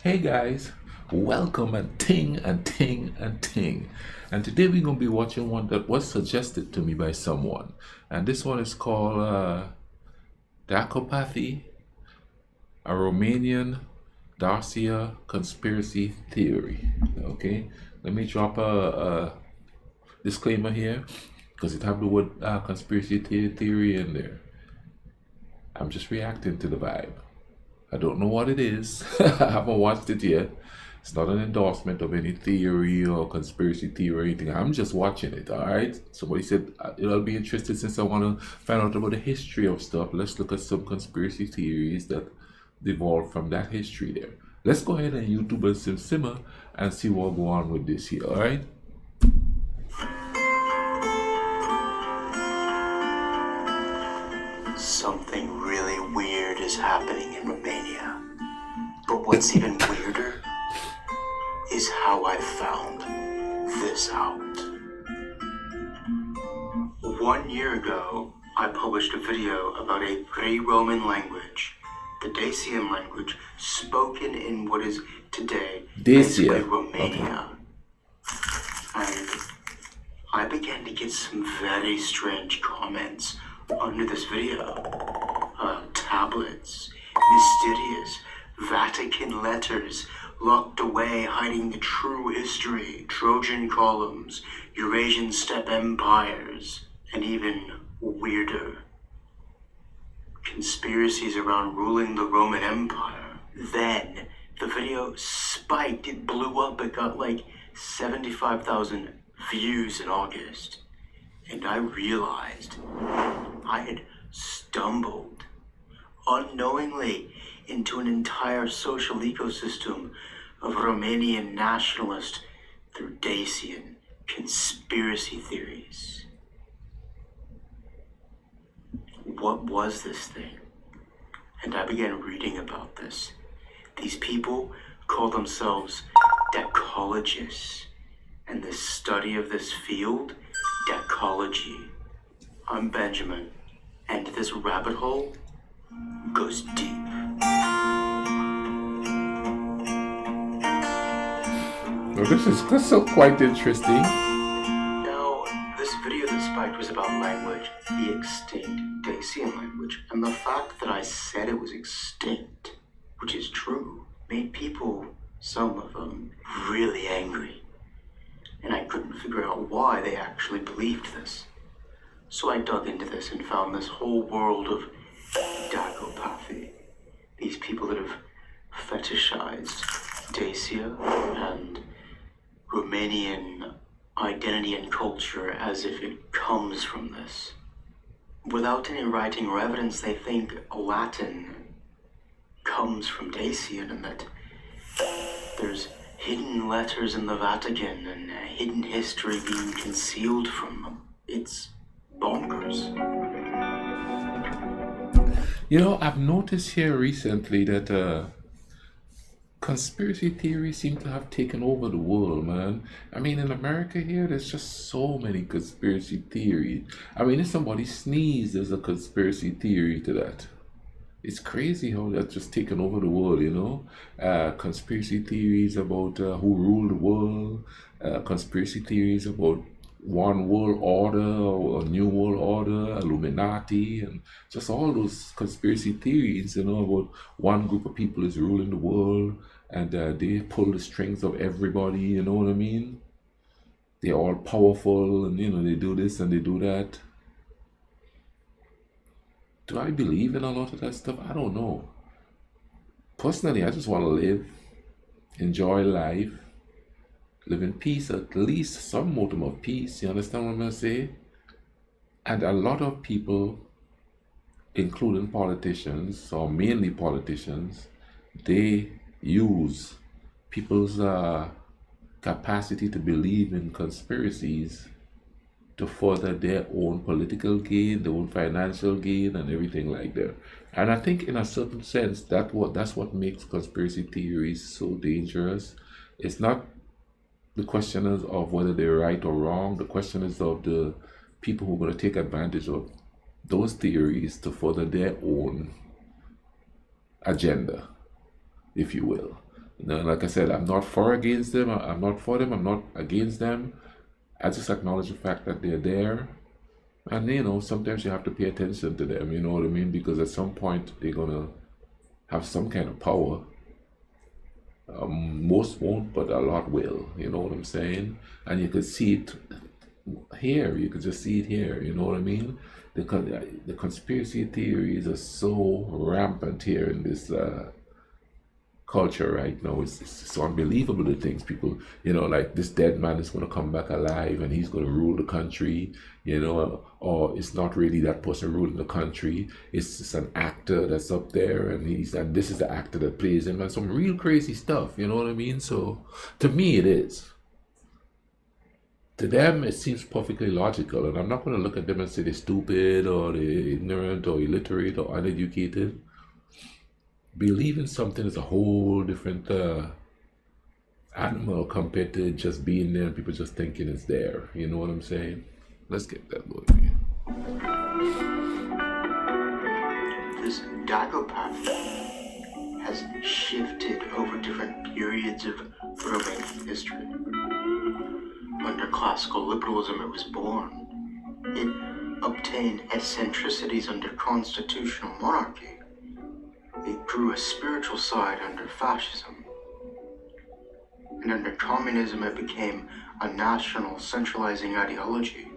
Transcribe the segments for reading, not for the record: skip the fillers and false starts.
Hey guys, welcome and ting and ting and ting. And today we're going to be watching one that was suggested to me by someone. And this one is called Dacopathy, a Romanian Dacia conspiracy theory. Okay, let me drop a disclaimer here because it have the word conspiracy theory in there. I'm just reacting to the vibe. I don't know what it is. I haven't watched it yet. It's not an endorsement of any theory or conspiracy theory or anything. I'm just watching it, all right? Somebody said I'll be interested since I want to find out about the history of stuff. Let's look at some conspiracy theories that evolved from that history there. Let's go ahead and YouTube and simmer and see what go on with this here, all right? Something really weird is happening in Romania. But what's even weirder is how I found this out. 1 year ago, I published a video about a pre-Roman language, the Dacian language, spoken in what is today basically Romania. And I began to get some very strange comments under this video. Tablets, mysterious Vatican letters locked away hiding the true history, Trojan columns, Eurasian steppe empires, and even weirder, conspiracies around ruling the Roman Empire. Then the video spiked, it blew up, it got like 75,000 views in August. And I realized I had stumbled unknowingly into an entire social ecosystem of Romanian nationalist through Dacian conspiracy theories. What was this thing? And I began reading about this. These people call themselves Dacologists, and the study of this field, Dacology. I'm Benjamin, and this rabbit hole goes deep. Well, this is quite interesting. Now, this video that spiked was about language, the extinct Dacian language, and the fact that I said it was extinct, which is true, made people, some of them, really angry. And I couldn't figure out why they actually believed this. So I dug into this and found this whole world of Dacopathy. These people that have fetishized Dacia and Romanian identity and culture as if it comes from this. Without any writing or evidence, they think Latin comes from Dacian and that there's hidden letters in the Vatican and hidden history being concealed from them. It's bonkers. You know, I've noticed here recently that conspiracy theories seem to have taken over the world, man. I mean, in America here, there's just so many conspiracy theories. I mean, if somebody sneezes, there's a conspiracy theory to that. It's crazy how that's just taken over the world, you know. Conspiracy theories about who ruled the world, conspiracy theories about one world order or a new world order, Illuminati, and just all those conspiracy theories, you know, about one group of people is ruling the world and they pull the strings of everybody, you know what I mean? They're all powerful and, you know, they do this and they do that. Do I believe in a lot of that stuff? I don't know. Personally, I just want to live, enjoy life, live in peace, at least some motive of peace. You understand what I'm going to say? And a lot of people, including politicians, or mainly politicians, they use people's capacity to believe in conspiracies to further their own political gain, their own financial gain, and everything like that. And I think, in a certain sense, that's what makes conspiracy theories so dangerous. It's not the question is of whether they're right or wrong. The question is of the people who are going to take advantage of those theories to further their own agenda, if you will. No, like I said, I'm not for or against them. I'm not for them. I'm not against them. I just acknowledge the fact that they're there. And sometimes you have to pay attention to them, you know what I mean? Because at some point they're gonna have some kind of power. Most won't, but a lot will, you know what I'm saying? And you could see it here, you could just see it here, you know what I mean? The conspiracy theories are so rampant here in this culture right now. It's unbelievable the things people, like this dead man is going to come back alive and he's going to rule the country, or it's not really that person ruling the country. It's just an actor that's up there, and this is the actor that plays him, and some real crazy stuff. You know what I mean? So to me, it is. To them, it seems perfectly logical, and I'm not going to look at them and say they're stupid or they're ignorant or illiterate or uneducated. Believing something is a whole different animal compared to just being there and people just thinking it's there. You know what I'm saying? Let's get that movie. This Dacopathy has shifted over different periods of Romanian history. Under classical liberalism, it was born. It obtained eccentricities under constitutional monarchy. It grew a spiritual side under fascism. And under communism, it became a national centralizing ideology.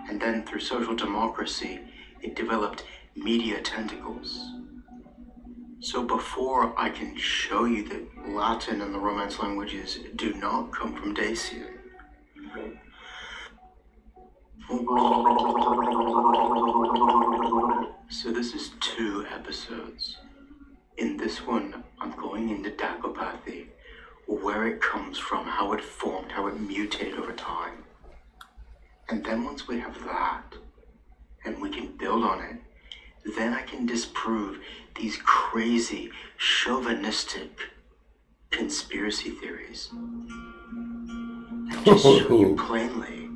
And then through social democracy, it developed media tentacles. So before I can show you that Latin and the Romance languages do not come from Dacia, so this is 2 episodes. In this one, I'm going into Dacopathy, where it comes from, how it formed, how it mutated over time. And then once we have that, and we can build on it, then I can disprove these crazy, chauvinistic conspiracy theories. And just show you plainly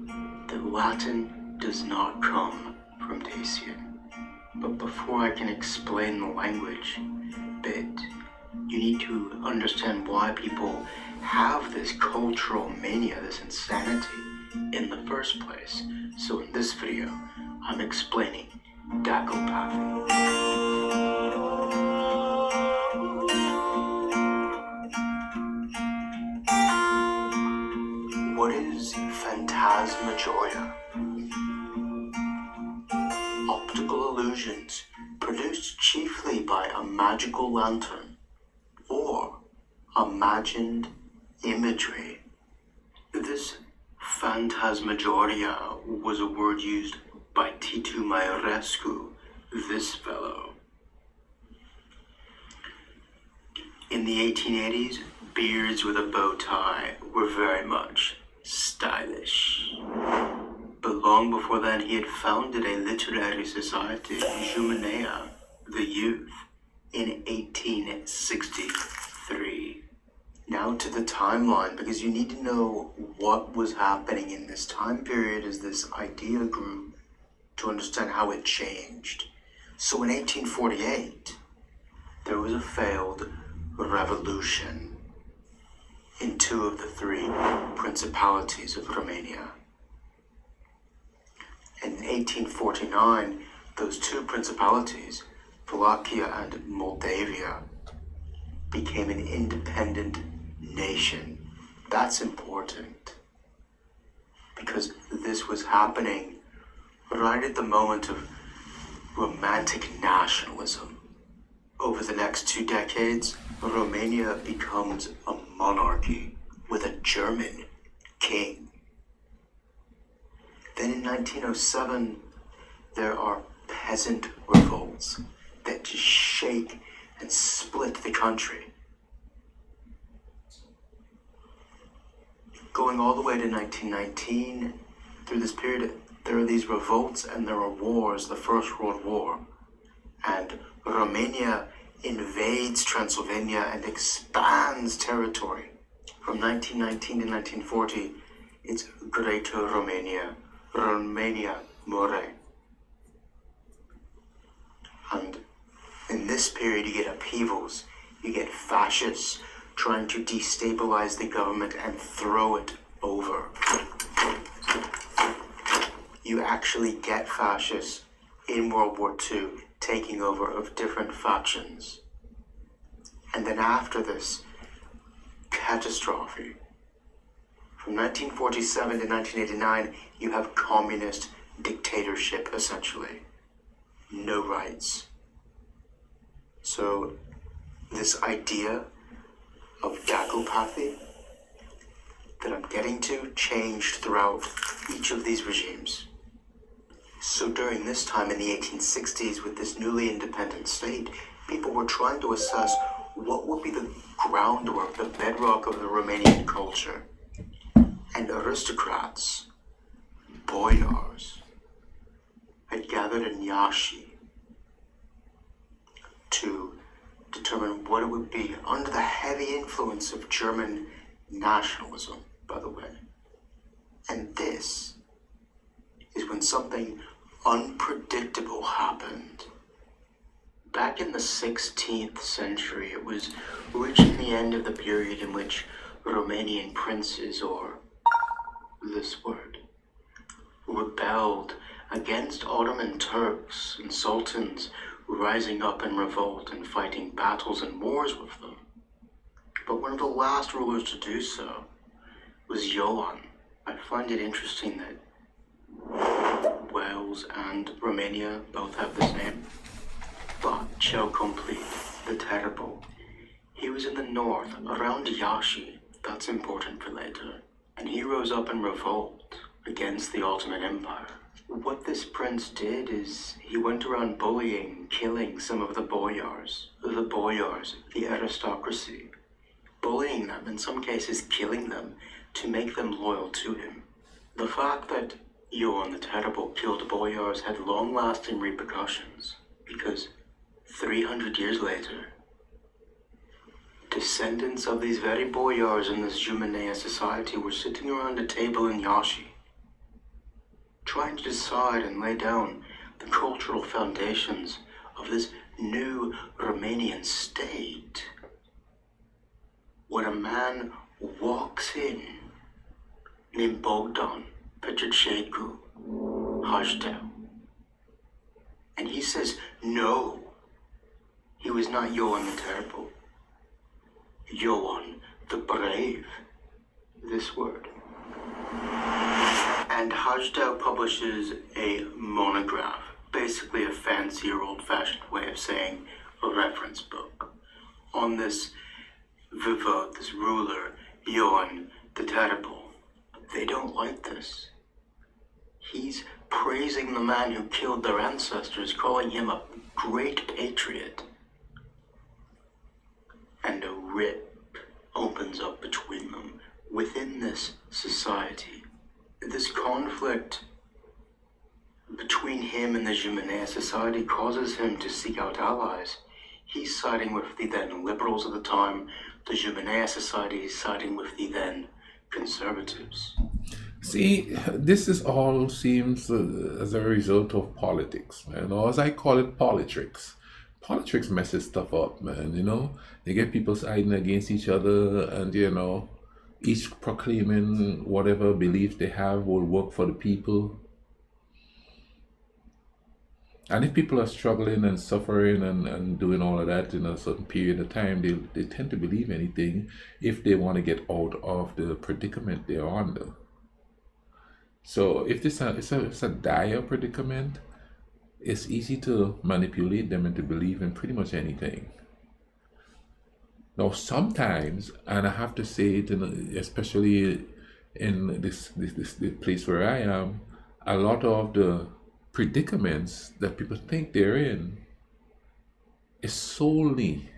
that Latin does not come from Dacian. But before I can explain the language bit, you need to understand why people have this cultural mania, this insanity in the first place. So in this video, I'm explaining Dacopathy. What is phantasmagoria? Optical illusions produced chiefly by a magical lantern or imagined imagery. This phantasmagoria was a word used by Titu Maiorescu, this fellow. In the 1880s, beards with a bow tie were very much stylish. But long before then, he had founded a literary society, Jumanea, the Youth, in 1863. Now to the timeline, because you need to know what was happening in this time period as this idea grew to understand how it changed. So in 1848, there was a failed revolution in 2 of the 3 principalities of Romania. In 1849, those 2 principalities, Wallachia and Moldavia, became an independent nation. That's important because this was happening right at the moment of romantic nationalism. Over the next 2 decades, Romania becomes a monarchy with a German king. Then in 1907, there are peasant revolts that just shake and split the country. Going all the way to 1919, through this period, there are these revolts and there are wars, the First World War. And Romania invades Transylvania and expands territory. From 1919 to 1940, it's Greater Romania, Romania More. And in this period, you get upheavals, you get fascists trying to destabilize the government and throw it over. You actually get fascists in World War II taking over of different factions. And then after this catastrophe, from 1947 to 1989, you have communist dictatorship, essentially. No rights. So, this idea of Dacopathy that I'm getting to changed throughout each of these regimes. So during this time in the 1860s, with this newly independent state, people were trying to assess what would be the groundwork, the bedrock of the Romanian culture. And aristocrats, boyars, had gathered in Iași to determine what it would be under the heavy influence of German nationalism, by the way. And this is when something unpredictable happened. Back in the 16th century, it was reaching the end of the period in which Romanian princes, or this word, rebelled against Ottoman Turks and sultans rising up in revolt and fighting battles and wars with them. But one of the last rulers to do so was Ioan. I find it interesting that Wales and Romania both have this name. But cel complete, the terrible. He was in the north, around Iași. That's important for later. And he rose up in revolt against the Ottoman Empire. What this prince did is he went around bullying, killing some of the boyars, the aristocracy, bullying them, in some cases killing them, to make them loyal to him. The fact that Ioan the Terrible killed boyars had long-lasting repercussions, because 300 years later, descendants of these very boyars in this Jumanea society were sitting around a table in Iași, trying to decide and lay down the cultural foundations of this new Romanian state. When a man walks in, named Bogdan Petrececu Hajdeu, and he says, no, he was not Ioan the Terrible. Ioan the Brave, this word. And Hajdeu publishes a monograph, basically a fancier old-fashioned way of saying a reference book, on this voivode, this ruler, Ioan the Terrible. They don't like this. He's praising the man who killed their ancestors, calling him a great patriot. And a rip opens up between them within this society. This conflict between him and the Jumanea society causes him to seek out allies. He's siding with the then liberals of the time. The Jumanea society is siding with the then conservatives. See, this is all seems as a result of politics, man, or as I call it, politics. Politics messes stuff up, man, you know? They get people siding against each other and, you know, each proclaiming whatever belief they have will work for the people. And if people are struggling and suffering and doing all of that in a certain period of time, they tend to believe anything if they want to get out of the predicament they're under. So if it's a dire predicament, it's easy to manipulate them into believing pretty much anything. Now, sometimes, and I have to say it, especially in this place where I am, a lot of the predicaments that people think they're in is solely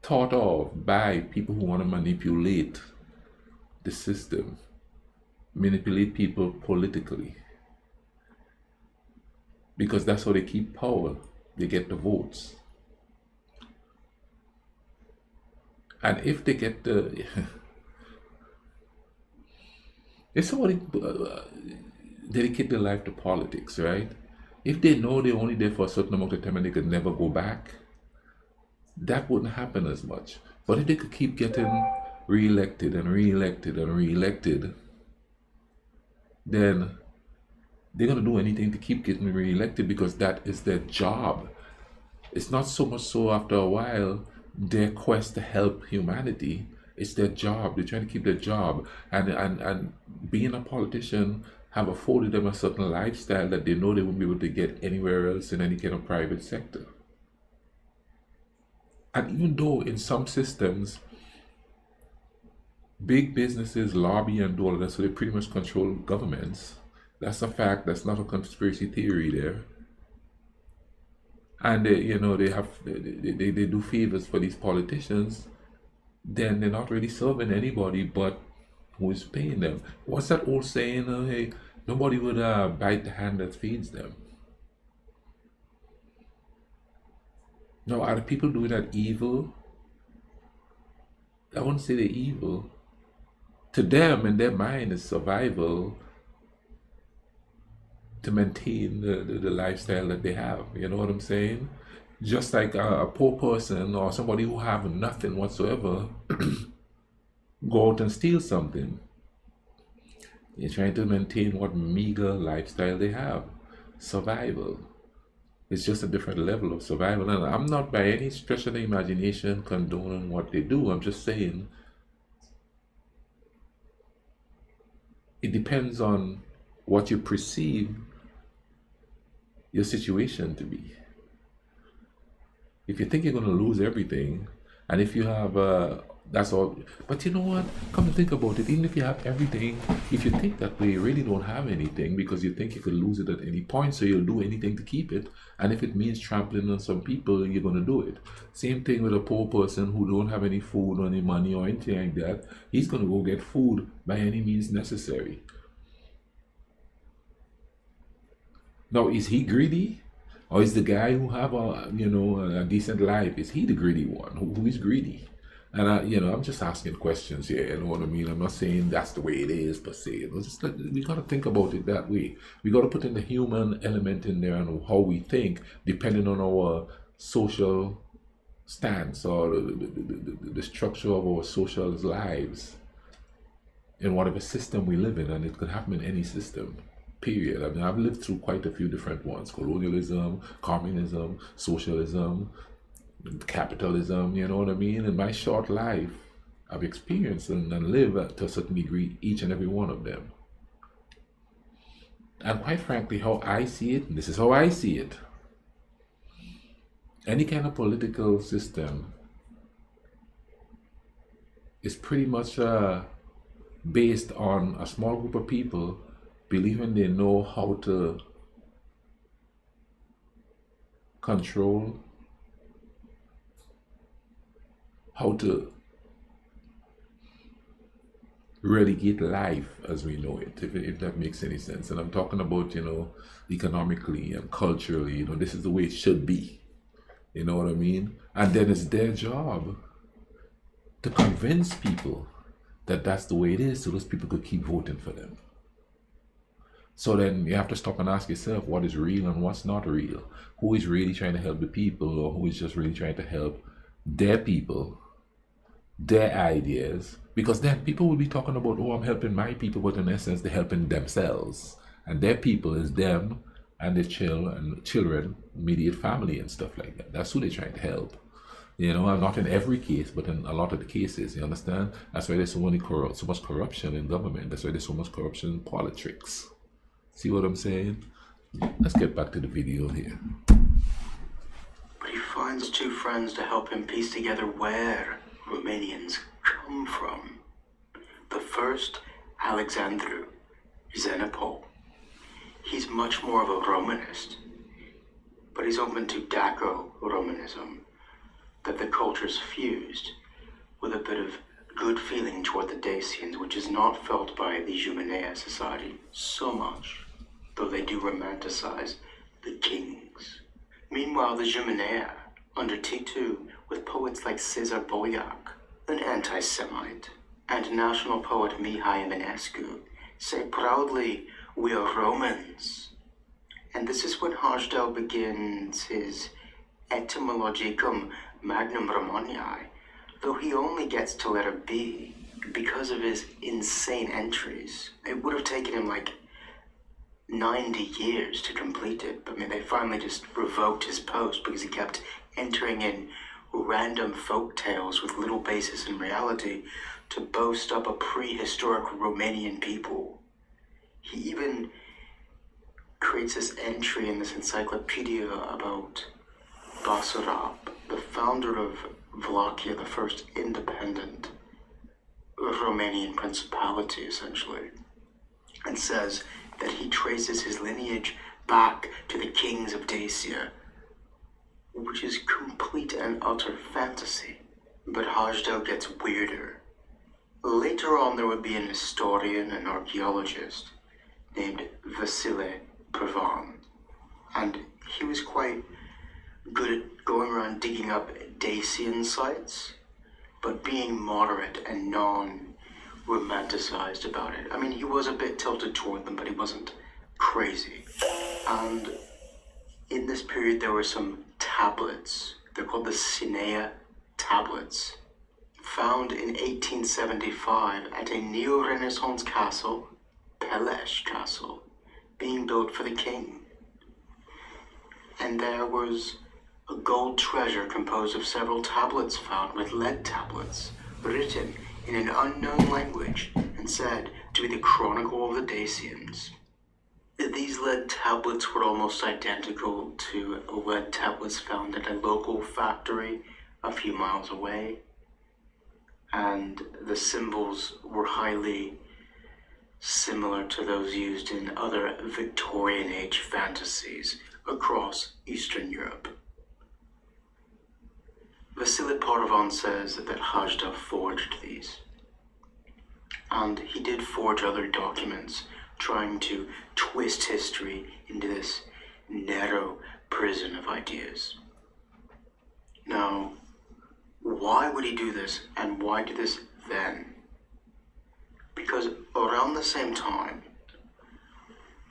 thought of by people who want to manipulate the system, manipulate people politically, because that's how they keep power. They get the votes, and if they get the if somebody dedicate their life to politics, right? If they know they're only there for a certain amount of time and they could never go back, that wouldn't happen as much. But if they could keep getting re-elected and re-elected and re-elected, then they're going to do anything to keep getting re-elected because that is their job. It's not so much so after a while their quest to help humanity. It's their job. They're trying to keep their job. And being a politician have afforded them a certain lifestyle that they know they won't be able to get anywhere else in any kind of private sector. And even though in some systems, big businesses lobby and do all of that, so they pretty much control governments. That's a fact. That's not a conspiracy theory there. And they, they do favors for these politicians. Then they're not really serving anybody but who is paying them. What's that old saying? Hey, nobody would bite the hand that feeds them. Now, are the people doing that evil? I wouldn't say they're evil. To them, in their mind, is survival to maintain the lifestyle that they have. You know what I'm saying? Just like a poor person or somebody who have nothing whatsoever go out and steal something. They're trying to maintain what meager lifestyle they have. Survival. It's just a different level of survival. And I'm not by any stretch of the imagination condoning what they do. I'm just saying it depends on what you perceive your situation to be. If you think you're going to lose everything, and if you have that's all. But you know what? Come to think about it, even if you have everything, if you think that way, you really don't have anything because you think you could lose it at any point, so you'll do anything to keep it. And if it means trampling on some people, you're going to do it. Same thing with a poor person who don't have any food or any money or anything like that. He's going to go get food by any means necessary. Now, is he greedy? Or is the guy who have a decent life, is he the greedy one? Who is greedy? And I'm just asking questions here. You know what I mean? I'm not saying that's the way it is per se. We got to think about it that way. We got to put in the human element in there and how we think, depending on our social stance or the structure of our social lives in whatever system we live in, and it could happen in any system. Period. I mean, I've lived through quite a few different ones: colonialism, communism, socialism, capitalism. You know what I mean? In my short life, I've experienced and lived to a certain degree each and every one of them. And quite frankly, how I see it, this is how I see it. Any kind of political system is pretty much based on a small group of people believing they know how to control, how to relegate life as we know it, if that makes any sense. And I'm talking about, economically and culturally, this is the way it should be. You know what I mean? And then it's their job to convince people that that's the way it is so those people could keep voting for them. So then you have to stop and ask yourself what is real and what's not real. Who is really trying to help the people, or who is just really trying to help their people, their ideas? Because then people will be talking about, oh, I'm helping my people, but in essence, they're helping themselves. And their people is them and their children, immediate family and stuff like that. That's who they're trying to help. Not in every case, but in a lot of the cases, you understand? That's why there's so much corruption in government. That's why there's so much corruption in politics. See what I'm saying? Let's get back to the video here. But he finds two friends to help him piece together where Romanians come from. The first, Alexandru Zenopol. He's much more of a Romanist, but he's open to Daco-Romanism, that the culture's fused with a bit of good feeling toward the Dacians, which is not felt by the Jumanea society so much, though they do romanticize the kings. Meanwhile, the Jumanea, under T2, with poets like Cezar Boyac, an anti-Semite, and national poet Mihai Eminescu, say proudly, "We are Romans." And this is when Hajdel begins his Etymologicum Magnum Romanii, though he only gets to letter B because of his insane entries. It would have taken him like 90 years to complete it, but I mean, they finally just revoked his post because he kept entering in random folk tales with little basis in reality to boast up a prehistoric Romanian people. He even creates this entry in this encyclopedia about Basarab, the founder of Wallachia, the first independent Romanian principality, essentially, and says that he traces his lineage back to the kings of Dacia, which is complete and utter fantasy. But Hajda gets weirder. Later on, there would be an historian and archaeologist named Vasile Prevan, and he was quite good at going around digging up Dacian sites, but being moderate and non-romanticized about it. I mean, he was a bit tilted toward them, but he wasn't crazy. And in this period, there were some tablets. They're called the Sinea tablets, found in 1875 at a neo-Renaissance castle, Peleș Castle, being built for the king. And there was a gold treasure composed of several tablets found with lead tablets, written in an unknown language and said to be the chronicle of the Dacians. These lead tablets were almost identical to lead tablets found at a local factory a few miles away, and the symbols were highly similar to those used in other Victorian age fantasies across Eastern Europe. Vasile Prevan says that Hajda forged these, and he did forge other documents trying to twist history into this narrow prison of ideas. Now, why would he do this, and why do this then? Because around the same time,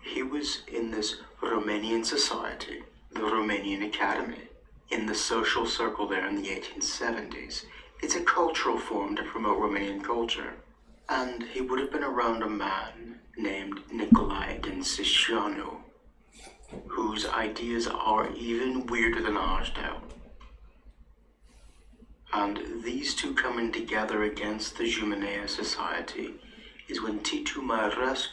he was in this Romanian society, the Romanian Academy, in the social circle there in the 1870s. It's a cultural form to promote Romanian culture. And he would have been around a man named Nicolae Dinsișanu, whose ideas are even weirder than Hajda. And these two coming together against the Jumanea society is when Titu Mărescu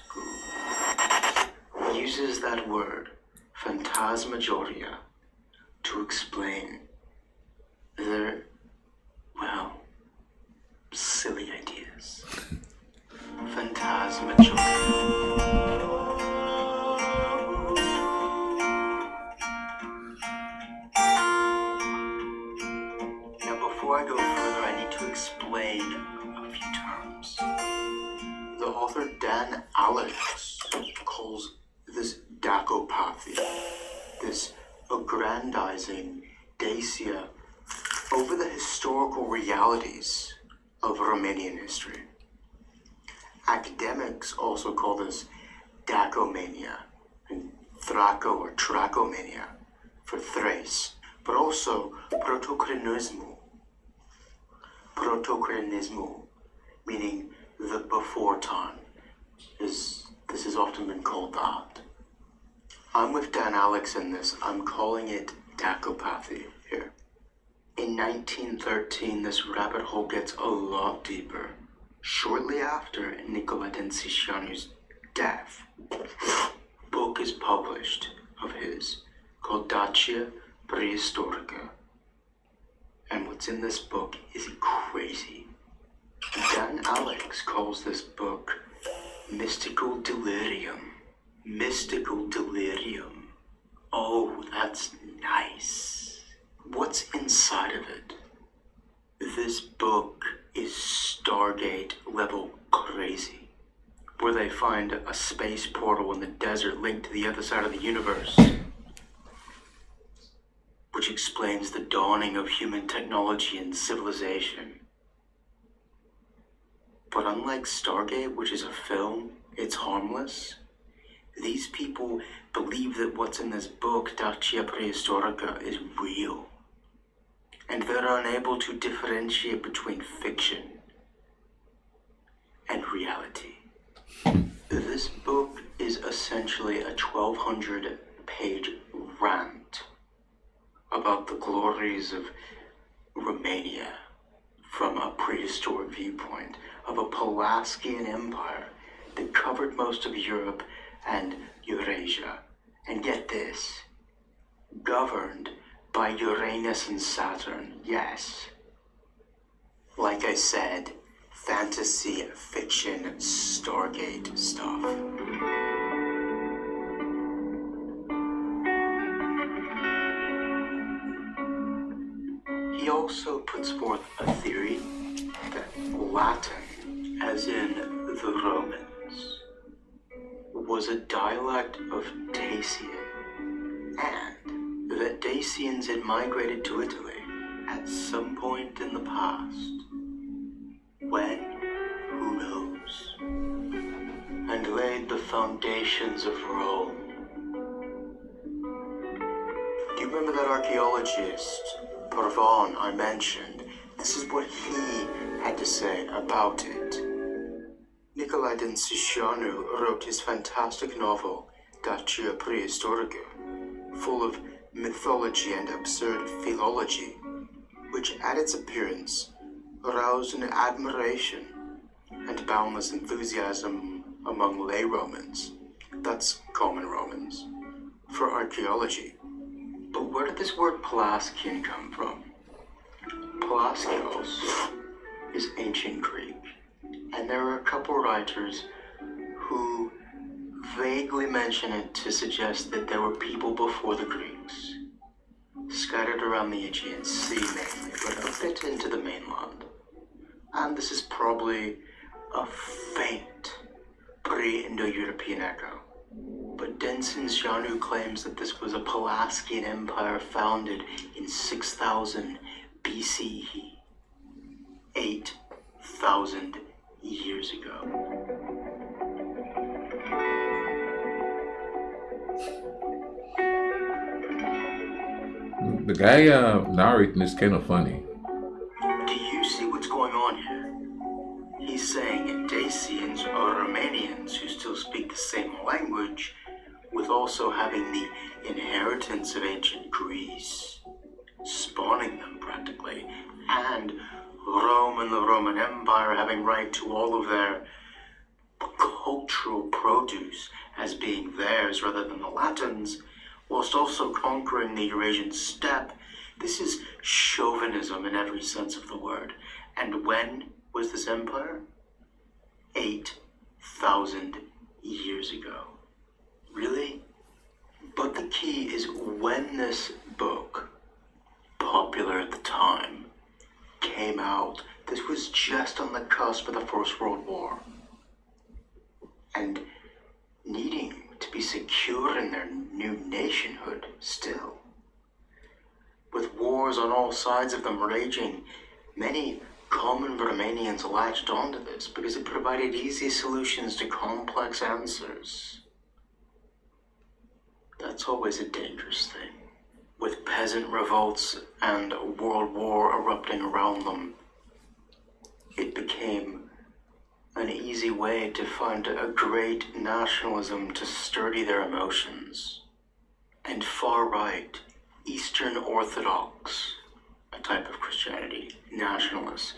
uses that word, phantasmagoria, to explain their, well, silly ideas. Phantasmagoria. Now, before I go further, I need to explain a few terms. The author Dan Alex calls this Dacopathy, this aggrandizing Dacia over the historical realities of Romanian history. Academics also call this Dacomania, and Thraco or Tracomania for Thrace, but also Protocrenismo. Protocrenismo, meaning the before time. This has often been called that. I'm with Dan Alex in this. I'm calling it Dacopathy here. In 1913, this rabbit hole gets a lot deeper. Shortly after Nicolae Dinsișanu's death, a book is published of his called Dacia Preistorica. And what's in this book is crazy. Dan Alex calls this book Mystical Delirium. Mystical Delirium. Oh, that's nice. What's inside of it? This book is Stargate level crazy, where they find a space portal in the desert linked to the other side of the universe, which explains the dawning of human technology and civilization. But unlike Stargate, which is a film, it's harmless. These people believe that what's in this book, Dacia Preistorica, is real. and they're unable to differentiate between fiction and reality. This book is essentially a 1,200-page rant about the glories of Romania from a prehistoric viewpoint, of a Pelasgian empire that covered most of Europe and Eurasia. And get this, governed by Uranus and Saturn, yes. Like I said, fantasy, fiction, Stargate stuff. He also puts forth a theory that Latin, as in the Romans, was a dialect of Dacian, and that Dacians had migrated to Italy at some point in the past. When? Who knows? And laid the foundations of Rome. Do you remember that archaeologist, Parvon, I mentioned? This is what he had to say about it. Nicolae Densișanu wrote his fantastic novel, Dacia Prehistorica, full of mythology and absurd philology, which at its appearance aroused an admiration and boundless enthusiasm among lay Romans, that's common Romans, for archaeology. But where did this word Pelasgian come from? Pelaskios is ancient Greek, and there are a couple writers who vaguely mention it to suggest that there were people before the Greeks, scattered around the Aegean Sea mainly, but a bit into the mainland. And this is probably a faint pre-Indo-European echo. But Densișanu claims that this was a Pelasgian empire founded in 6000 BCE, 8,000 years ago. The guy narrating is kind of funny. Do you see what's going on here? He's saying Dacians are Romanians who still speak the same language, with also having the inheritance of ancient Greece, spawning them practically, and Rome and the Roman Empire having right to all of their cultural produce as being theirs rather than the Latins, whilst also conquering the Eurasian steppe. This is chauvinism in every sense of the word. And when was this empire? 8,000 years ago. Really? But the key is when this book, popular at the time, came out, this was just on the cusp of the First World War. And needing to be secure in their new nationhood still. With wars on all sides of them raging, many common Romanians latched onto this because it provided easy solutions to complex answers. That's always a dangerous thing. With peasant revolts and a world war erupting around them, it became an easy way to find a great nationalism to sturdy their emotions. And far-right, Eastern Orthodox, a type of Christianity, nationalists,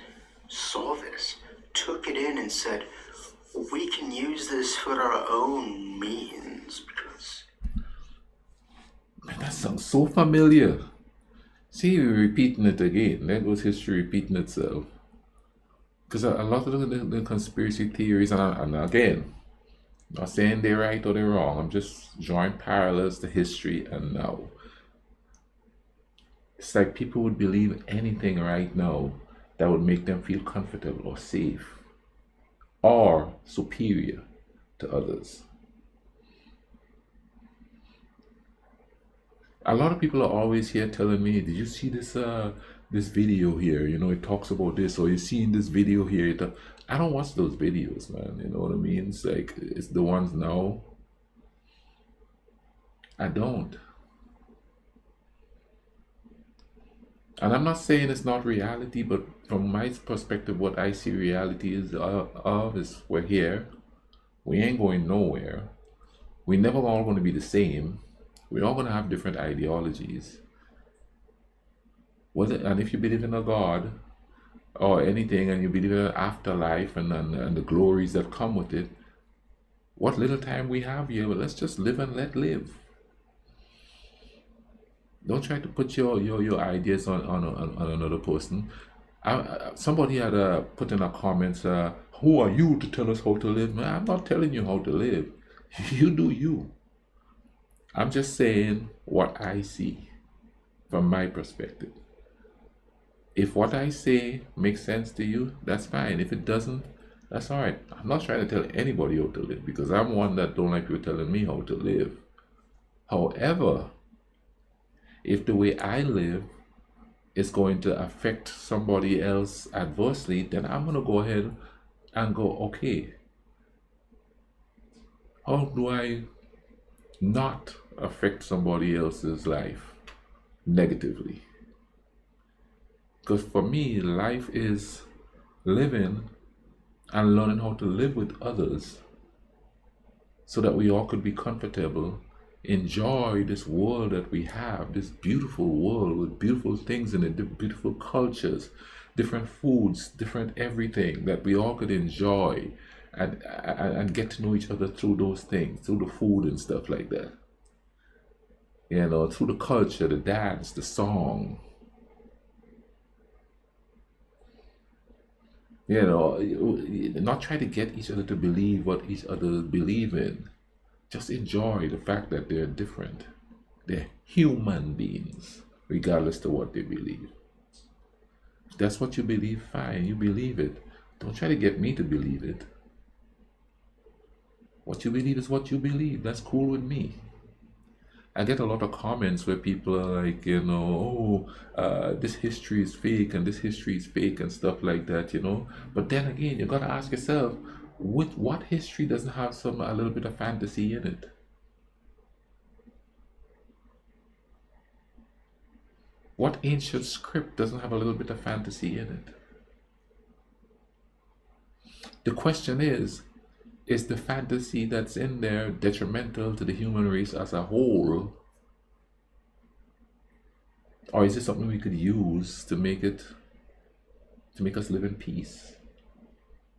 saw this, took it in and said, we can use this for our own means, because... Man, that sounds so familiar. See, you're repeating it again. That was history repeating itself. Because a lot of the conspiracy theories, and again, I'm not saying they're right or they're wrong, I'm just drawing parallels to history and now. It's like people would believe anything right now that would make them feel comfortable or safe or superior to others. A lot of people are always here telling me, did you see this this video here? You know, it talks about this, or you seen this video here. I don't watch those videos, man. You know what I mean? It's like, it's the ones now. I don't. And I'm not saying it's not reality, but from my perspective, what I see reality is of is we're here. We ain't going nowhere. We never all going to be the same. We're all going to have different ideologies. And if you believe in a God or anything, and you believe in an afterlife and the glories that come with it, what little time we have here, well, let's just live and let live. Don't try to put your ideas on another person. Somebody had put in a comment, who are you to tell us how to live? Man, I'm not telling you how to live. You do you. I'm just saying what I see from my perspective. If what I say makes sense to you, that's fine. If it doesn't, that's all right. I'm not trying to tell anybody how to live, because I'm one that don't like people telling me how to live. However, if the way I live is going to affect somebody else adversely, then I'm going to go ahead and go, okay, how do I not affect somebody else's life negatively? Because for me, life is living and learning how to live with others so that we all could be comfortable, enjoy this world that we have, this beautiful world with beautiful things in it, beautiful cultures, different foods, different everything that we all could enjoy and get to know each other through those things, through the food and stuff like that. You know, through the culture, the dance, the song. You know, not try to get each other to believe what each other believe in. Just enjoy the fact that they're different. They're human beings, regardless to what they believe. If that's what you believe, fine, you believe it. Don't try to get me to believe it. What you believe is what you believe. That's cool with me. I get a lot of comments where people are like, you know, this history is fake and this history is fake and stuff like that, you know. But then again, you gotta ask yourself, with what history doesn't have a little bit of fantasy in it? What ancient script doesn't have a little bit of fantasy in it? The question is the fantasy that's in there detrimental to the human race as a whole? Or is it something we could use to make us live in peace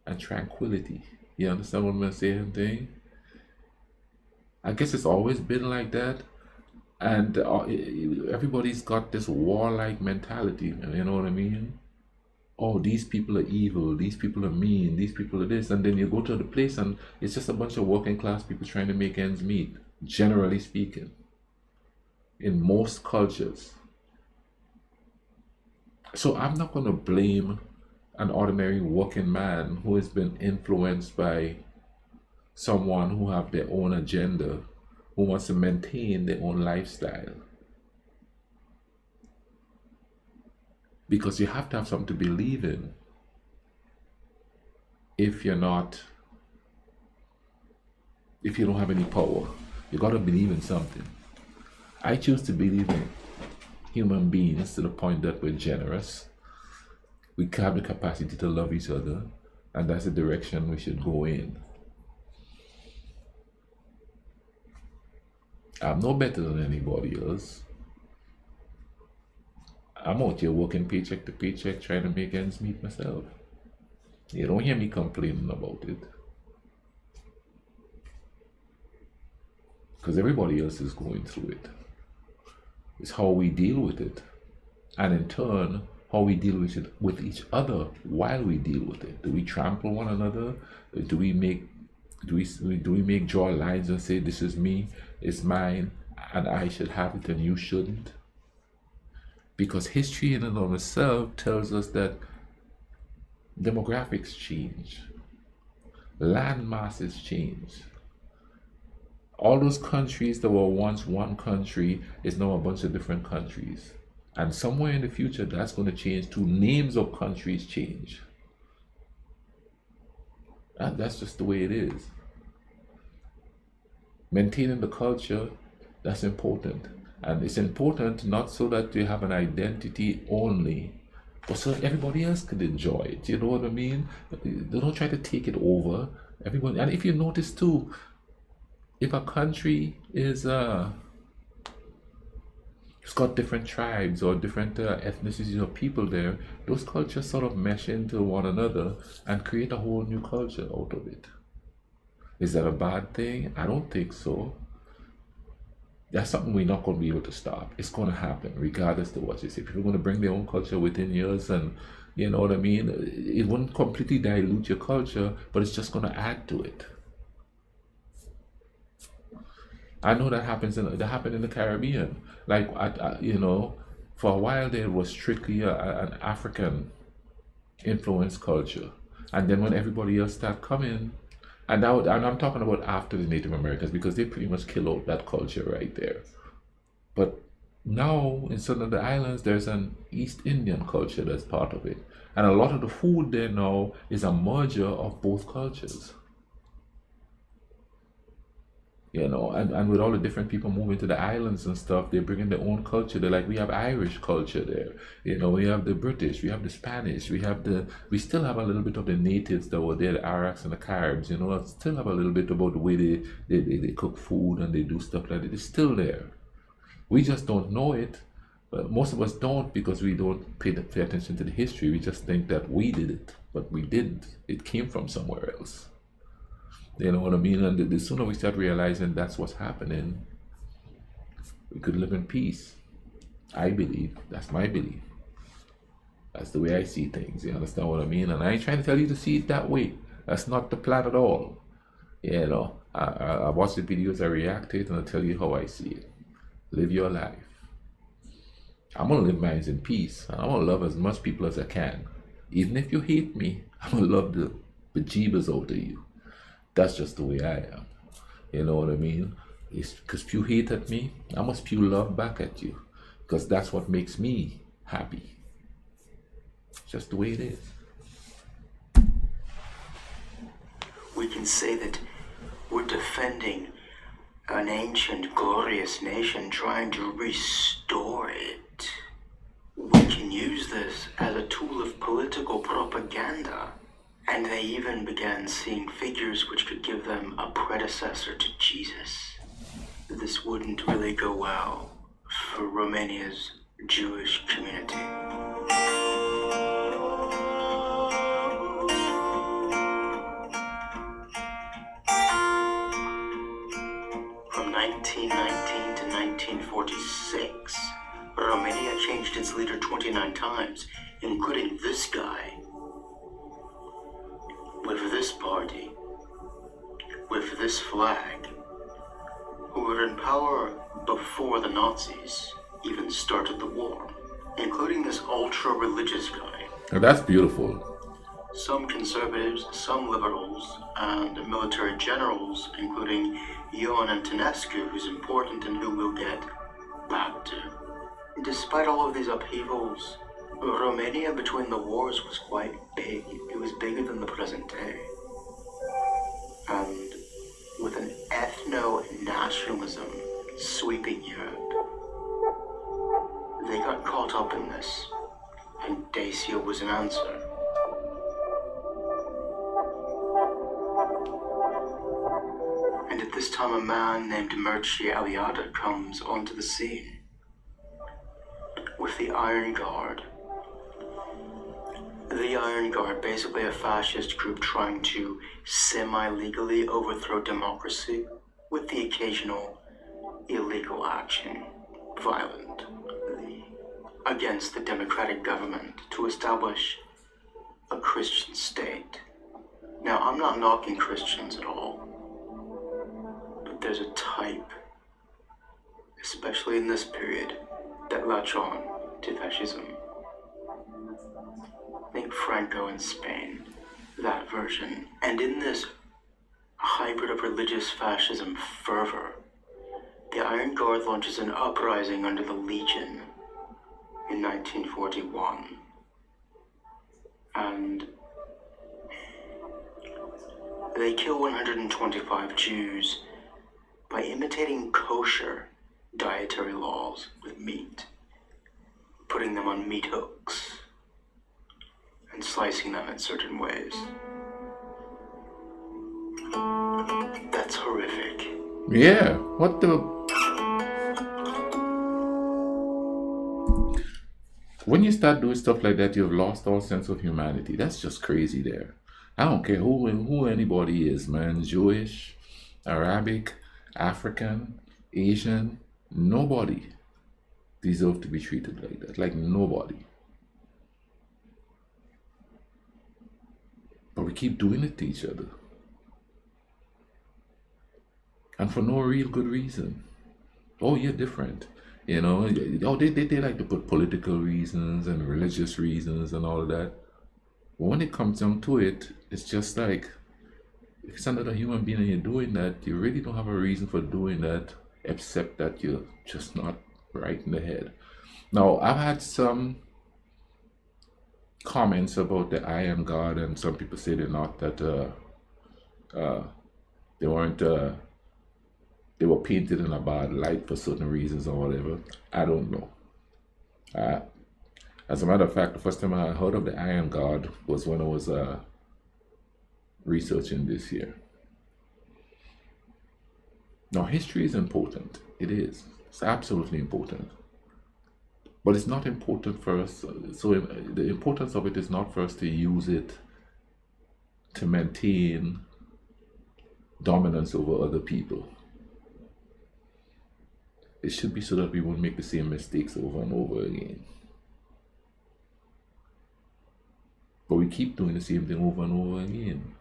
and tranquility? You understand what I'm saying? Thing? I guess it's always been like that, and everybody's got this warlike mentality. You know what I mean? Oh, these people are evil, these people are mean, these people are this, and then you go to the place and it's just a bunch of working class people trying to make ends meet, generally speaking, in most cultures. So I'm not going to blame an ordinary working man who has been influenced by someone who have their own agenda, who wants to maintain their own lifestyle. Because you have to have something to believe in. If you don't have any power, you got to believe in something. I choose to believe in human beings to the point that we're generous. We have the capacity to love each other, and that's the direction we should go in. I'm no better than anybody else. I'm out here working paycheck to paycheck, trying to make ends meet myself. You don't hear me complaining about it. Because everybody else is going through it. It's how we deal with it. And in turn, how we deal with each other while we deal with it. Do we trample one another? Do we make draw lines and say, this is me, it's mine, and I should have it and you shouldn't? Because history in and of itself tells us that demographics change, land masses change. All those countries that were once one country is now a bunch of different countries. And somewhere in the future, that's going to change too. Names of countries change. And that's just the way it is. Maintaining the culture, that's important. And it's important not so that you have an identity only, but so everybody else could enjoy it. You know what I mean? They don't try to take it over. Everyone, and if you notice too, if a country is it's got different tribes or different ethnicities of people there, those cultures sort of mesh into one another and create a whole new culture out of it. Is that a bad thing? I don't think so. That's something we're not going to be able to stop. It's going to happen regardless of what you say. People are going to bring their own culture within yours, and you know what I mean? It won't completely dilute your culture, but it's just going to add to it. I know that happened in the Caribbean. Like you know, for a while there was strictly an African influence culture, and then when everybody else started coming, and I'm talking about after the Native Americans because they pretty much kill out that culture right there. But now in some of the islands, there's an East Indian culture that's part of it, and a lot of the food there now is a merger of both cultures. You know, and with all the different people moving to the islands and stuff, they're bringing their own culture. They're like, we have Irish culture there. You know, we have the British, we have the Spanish, we still have a little bit of the natives that were there, the Araks and the Caribs. You know, still have a little bit about the way they cook food and they do stuff like that. It's still there. We just don't know it. But most of us don't because we don't pay attention to the history. We just think that we did it, but we didn't. It came from somewhere else. You know what I mean? And the sooner we start realizing that's what's happening, we could live in peace. I believe. That's my belief. That's the way I see things. You understand what I mean? And I ain't trying to tell you to see it that way. That's not the plan at all. You know, I watch the videos, I react to it, and I tell you how I see it. Live your life. I'm going to live mine in peace. And I'm going to love as much people as I can. Even if you hate me, I'm going to love the bejeebers out of you. That's just the way I am. You know what I mean? It's because if you hate at me, I must spew love back at you. Because that's what makes me happy. It's just the way it is. We can say that we're defending an ancient, glorious nation, trying to restore it. We can use this as a tool of political propaganda. And they even began seeing figures which could give them a predecessor to Jesus. This wouldn't really go well for Romania's Jewish community. From 1919 to 1946, Romania changed its leader 29 times, including this guy. With this party, with this flag, who were in power before the Nazis even started the war, including this ultra-religious guy. Oh, that's beautiful. Some conservatives, some liberals, and military generals, including Ioan Antonescu, who's important and who we'll get back to. Despite all of these upheavals, Romania between the wars was quite big. It was bigger than the present day. And with an ethno-nationalism sweeping Europe, they got caught up in this, and Dacia was an answer. And at this time, a man named Mircea Eliade comes onto the scene with the Iron Guard. The Iron Guard, basically a fascist group trying to semi-legally overthrow democracy with the occasional illegal action, violently, against the democratic government to establish a Christian state. Now, I'm not knocking Christians at all, but there's a type, especially in this period, that latch on to fascism. Think Franco in Spain, that version. And in this hybrid of religious fascism fervor, the Iron Guard launches an uprising under the Legion in 1941. And they kill 125 Jews by imitating kosher dietary laws with meat, putting them on meat hooks, and slicing them in certain ways. That's horrific. Yeah, what the... When you start doing stuff like that, you've lost all sense of humanity. That's just crazy there. I don't care who anybody is, man. Jewish, Arabic, African, Asian, nobody deserves to be treated like that. Like nobody. But we keep doing it to each other. And for no real good reason. Oh, you're different. You know, oh, they like to put political reasons and religious reasons and all of that. But when it comes down to it, it's just like, if it's another human being and you're doing that, you really don't have a reason for doing that, except that you're just not right in the head. Now, I've had some comments about the I am God, and some people say they're not, that they weren't, they were painted in a bad light for certain reasons or whatever. I don't know. As a matter of fact, the first time I heard of the I am God was when I was researching this year. Now, history is important. It is. It's absolutely important. But it's not important for us. So the importance of it is not for us to use it to maintain dominance over other people. It should be so that we won't make the same mistakes over and over again. But we keep doing the same thing over and over again.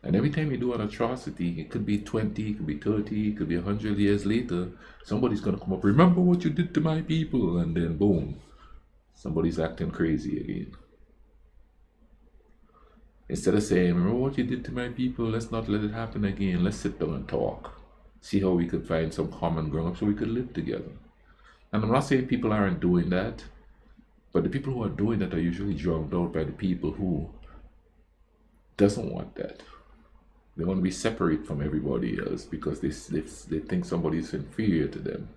And every time you do an atrocity, it could be 20, it could be 30, it could be 100 years later, somebody's going to come up, remember what you did to my people, and then boom, somebody's acting crazy again. Instead of saying, remember what you did to my people, let's not let it happen again, let's sit down and talk. See how we could find some common ground so we could live together. And I'm not saying people aren't doing that, but the people who are doing that are usually drowned out by the people who doesn't want that. They want to be separate from everybody else because they think somebody's inferior to them.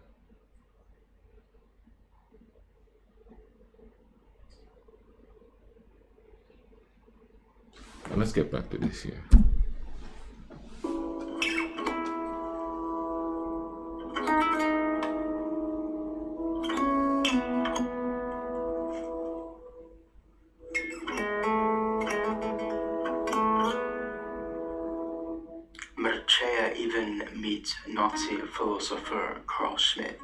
And let's get back to this here. Even meets Nazi philosopher Carl Schmitt.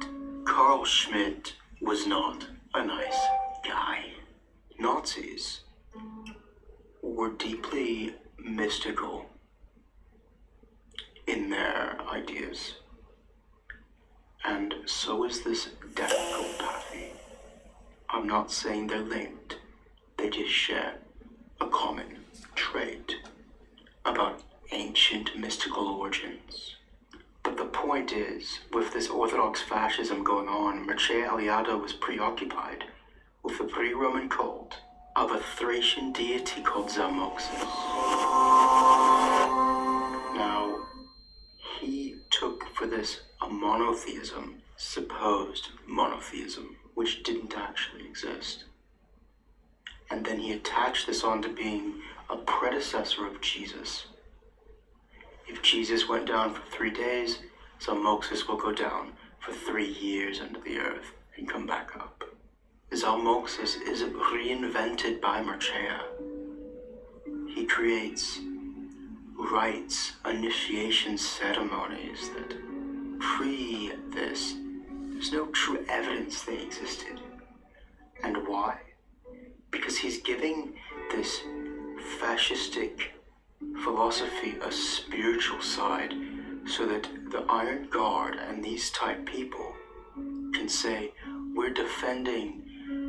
Carl Schmitt was not a nice guy. Nazis were deeply mystical in their ideas, and so is this Dacopathy. I'm not saying they're linked, they just share a common trait about ancient mystical origins. But the point is, with this orthodox fascism going on, Mircea Eliade was preoccupied with the pre-Roman cult of a Thracian deity called Zamoxis. Now, he took for this a monotheism, supposed monotheism, which didn't actually exist. And then he attached this onto being a predecessor of Jesus. If Jesus went down for 3 days, Zamoxis will go down for 3 years under the earth and come back up. Zamoxis is reinvented by Mircea. He creates rites, initiation ceremonies that pre this, there's no true evidence they existed. And why? Because he's giving this fascistic philosophy a spiritual side so that the Iron Guard and these type people can say, we're defending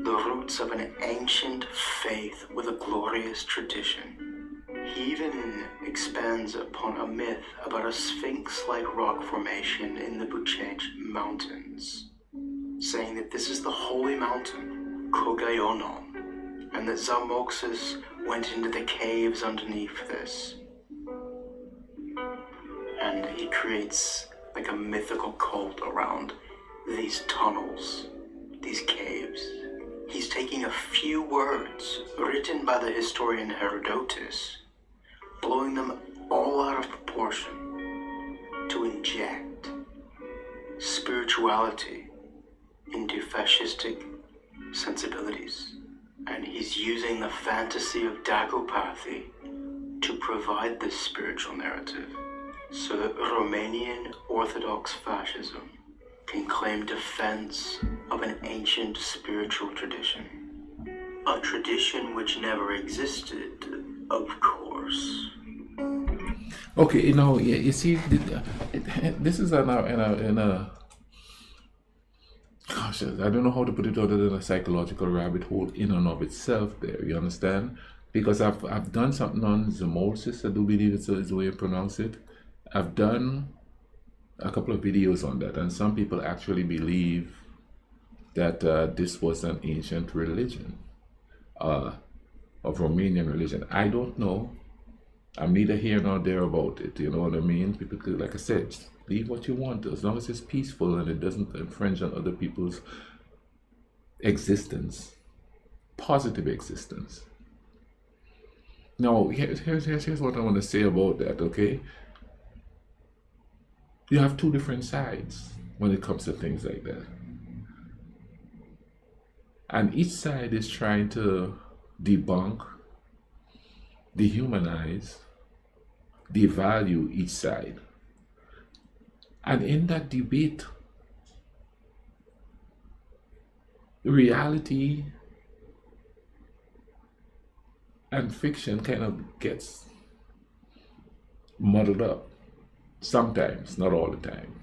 the roots of an ancient faith with a glorious tradition. He even expands upon a myth about a sphinx-like rock formation in the Bucec Mountains, saying that this is the holy mountain, Kogayonon, and that Zamoxis went into the caves underneath this. And he creates like a mythical cult around these tunnels, these caves. He's taking a few words written by the historian Herodotus, blowing them all out of proportion to inject spirituality into fascistic sensibilities. And he's using the fantasy of Dacopathy to provide this spiritual narrative so that Romanian Orthodox fascism can claim defense of an ancient spiritual tradition. A tradition which never existed, of course. Okay, you see, this is in a gosh, I don't know how to put it other than a psychological rabbit hole in and of itself there, you understand? Because I've done something on Zimosis, I do believe it's the way you pronounce it. I've done a couple of videos on that, and some people actually believe that this was an ancient religion, of Romanian religion. I don't know. I'm neither here nor there about it, you know what I mean? People could, like I said, just leave what you want, as long as it's peaceful and it doesn't infringe on other people's existence, positive existence. Now, here's what I want to say about that, okay? You have two different sides when it comes to things like that. And each side is trying to debunk, dehumanize, devalue each side. And in that debate, reality and fiction kind of gets muddled up. Sometimes, not all the time.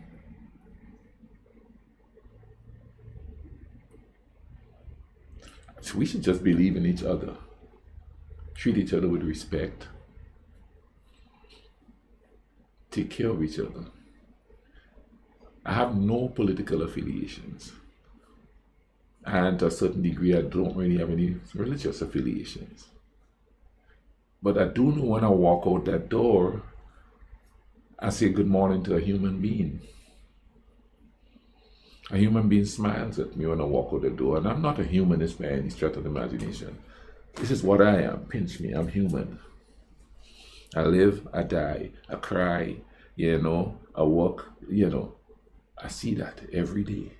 So we should just believe in each other, treat each other with respect, take care of each other. I have no political affiliations, and to a certain degree I don't really have any religious affiliations. But I do know when I walk out that door, I say good morning to a human being. A human being smiles at me when I walk out the door, and I'm not a humanist by any stretch of the imagination. This is what I am. Pinch me, I'm human. I live, I die, I cry, I work, I see that every day.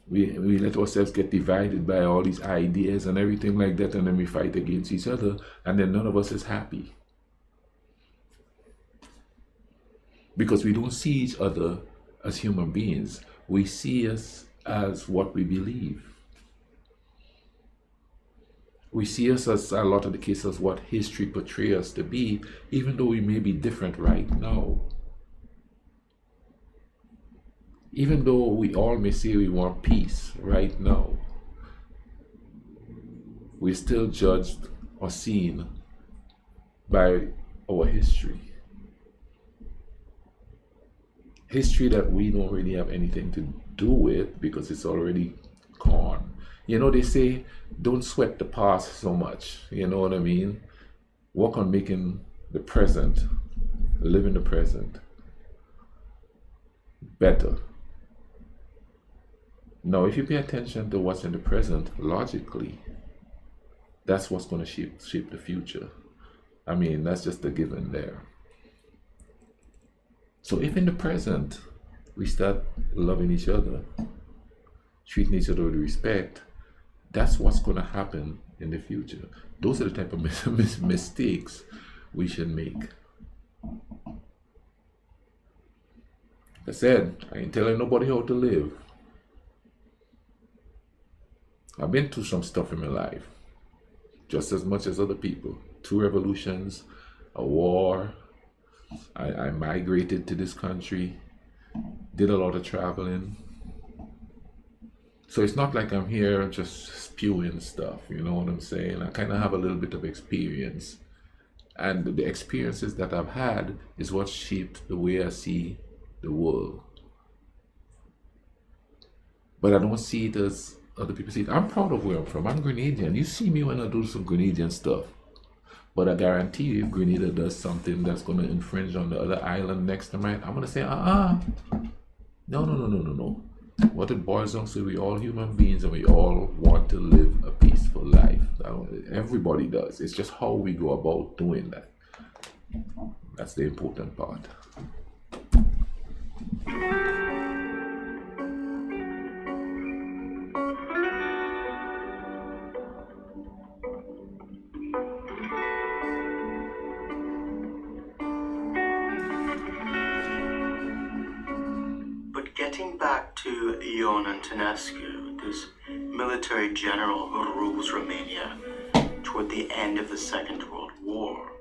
We let ourselves get divided by all these ideas and everything like that, and then we fight against each other, and then none of us is happy. Because we don't see each other as human beings. We see us as what we believe. We see us as, a lot of the cases, what history portrays us to be, even though we may be different right now. Even though we all may say we want peace right now, we're still judged or seen by our history. History that we don't really have anything to do with because it's already gone. They say, don't sweat the past so much. You know what I mean? Work on making the present, live in the present, better. Now, if you pay attention to what's in the present, logically, that's what's going to shape the future. I mean, that's just a given there. So if in the present, we start loving each other, treating each other with respect, that's what's going to happen in the future. Those are the type of mistakes we should make. Like I said, I ain't telling nobody how to live. I've been through some stuff in my life, just as much as other people. 2 revolutions, a war. I migrated to this country, did a lot of traveling. So it's not like I'm here just spewing stuff, you know what I'm saying? I kind of have a little bit of experience. And the experiences that I've had is what shaped the way I see the world. But I don't see it as other people see it. I'm proud of where I'm from. I'm Grenadian. You see me when I do some Grenadian stuff. But I guarantee you, if Grenada does something that's going to infringe on the other island next to mine, I'm going to say, No, no, no, no, no, no. What it boils down to, we all human beings and we all want to live a peaceful life. Everybody does. It's just how we go about doing that. That's the important part. But getting back to Ion Antonescu, this military general who rules Romania toward the end of the Second World War,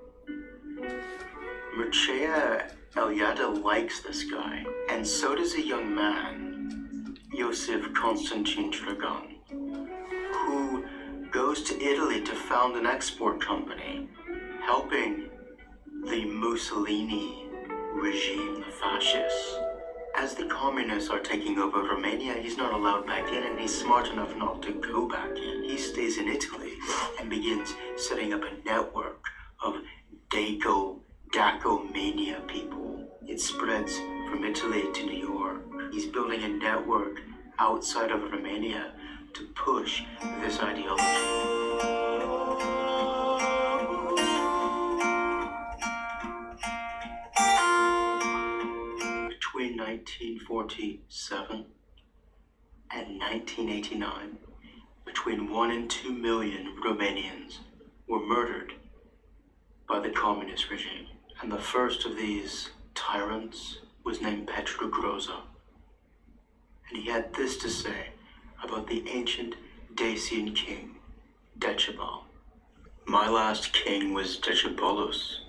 Mircea Eliade likes this guy, and so does a young man, Iosif Constantin Dragan, who goes to Italy to found an export company, helping the Mussolini regime, the fascists. As the communists are taking over Romania, he's not allowed back in, and he's smart enough not to go back in. He stays in Italy and begins setting up a network of Dacomania people. It spreads from Italy to New York. He's building a network outside of Romania to push this ideology. Between 1947 and 1989, between 1 and 2 million Romanians were murdered by the communist regime. And the first of these tyrants was named Petru Groza. And he had this to say about the ancient Dacian king, Decebal. My last king was Decebalus,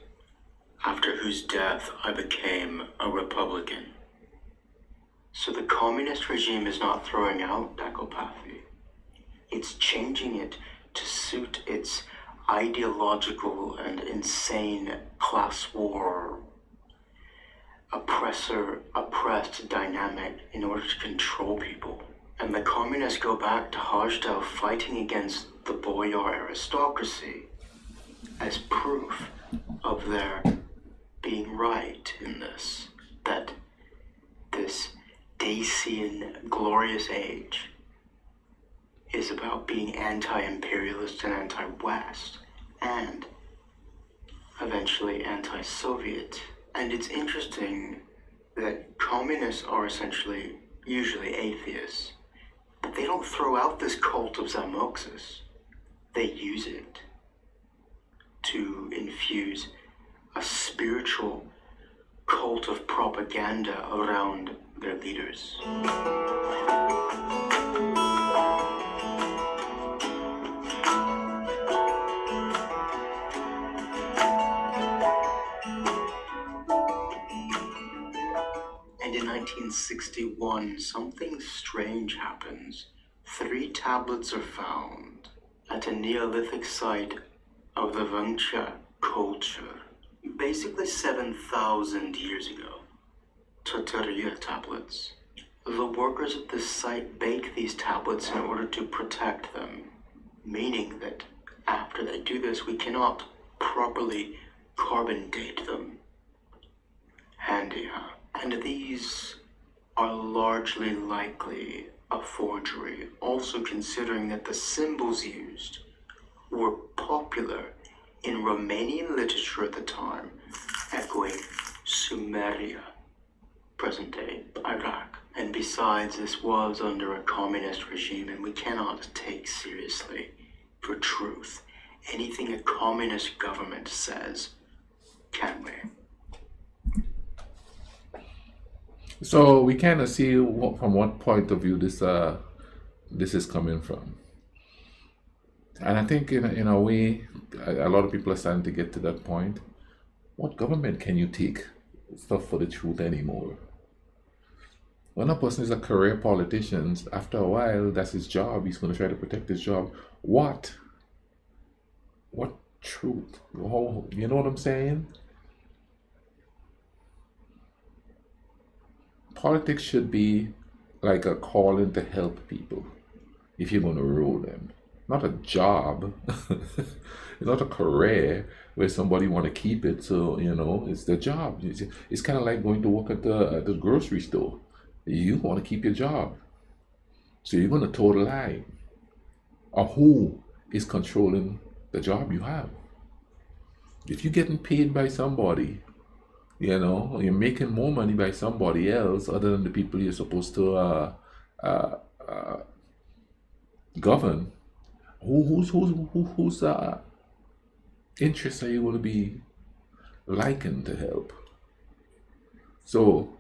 after whose death I became a Republican. So the communist regime is not throwing out Dacopathy. It's changing it to suit its ideological and insane class war, oppressed dynamic in order to control people. And the communists go back to hardstyle fighting against the boyar aristocracy as proof of their being right in this, that this Dacian glorious age is about being anti-imperialist and anti-West, and eventually anti-Soviet. And it's interesting that communists are essentially usually atheists, but they don't throw out this cult of Zamoxis. They use it to infuse a spiritual cult of propaganda around their leaders. And in 1961, something strange happens. 3 tablets are found at a Neolithic site of the Vangcha culture, basically 7,000 years ago. Tataria tablets. The workers at this site bake these tablets in order to protect them, meaning that after they do this, we cannot properly carbon date them. Handy, huh? And these are largely likely a forgery, also considering that the symbols used were popular in Romanian literature at the time, echoing Sumeria, present-day Iraq. And besides, this was under a communist regime, and we cannot take seriously, for truth, anything a communist government says, can we? So we kind of see from what point of view this is coming from, and I think in a way, a lot of people are starting to get to that point. What government can you take stuff for the truth anymore? When a person is a career politician, after a while, that's his job. He's going to try to protect his job. What truth? Oh, you know what I'm saying? Politics should be like a calling to help people if you're going to rule them. Not a job. Not a career where somebody want to keep it. So, it's the job. It's kind of like going to work at the grocery store. You want to keep your job. So you're going to total lie of who is controlling the job you have. If you're getting paid by somebody, you're making more money by somebody else other than the people you're supposed to uh, uh, govern, whose interests are you going to be liking to help? So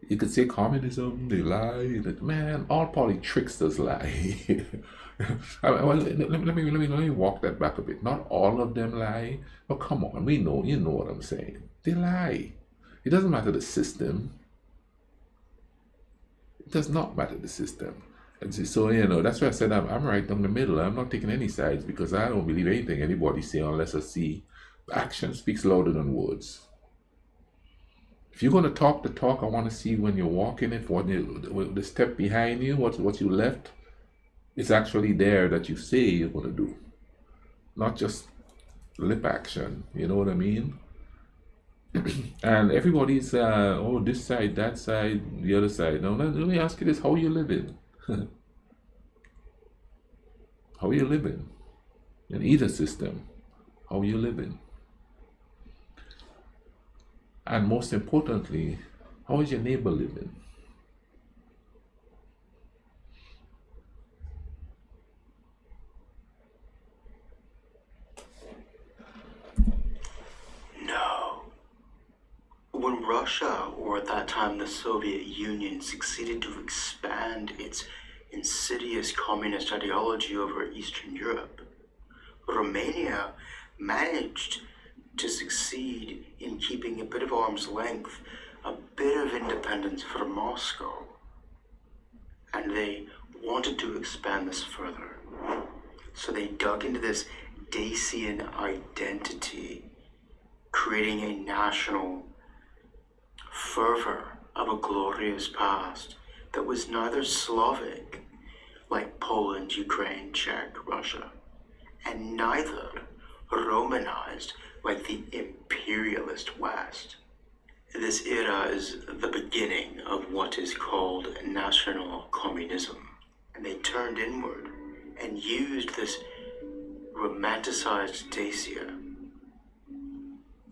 you could say communism, they lie. That man, all party tricksters lie. Well, let me walk that back a bit. Not all of them lie. But come on, we know, you know what I'm saying. They lie. It doesn't matter the system. It does not matter the system. And so, that's why I said I'm right down the middle. I'm not taking any sides because I don't believe anything anybody say unless I see action speaks louder than words. If you're going to talk the talk, I want to see when you're walking it, the step behind you, what you left is actually there that you say you're going to do. Not just lip action, you know what I mean? And everybody's, this side, that side, the other side. Now, let me ask you this, how are you living? How are you living? In either system, how are you living? And most importantly, how is your neighbor living? No. When Russia, or at that time the Soviet Union, succeeded to expand its insidious communist ideology over Eastern Europe, Romania managed to succeed in keeping a bit of arm's length, a bit of independence for Moscow. And they wanted to expand this further. So they dug into this Dacian identity, creating a national fervor of a glorious past that was neither Slavic, like Poland, Ukraine, Czech, Russia, and neither Romanized, like the imperialist West. This era is the beginning of what is called national communism, and they turned inward and used this romanticized Dacia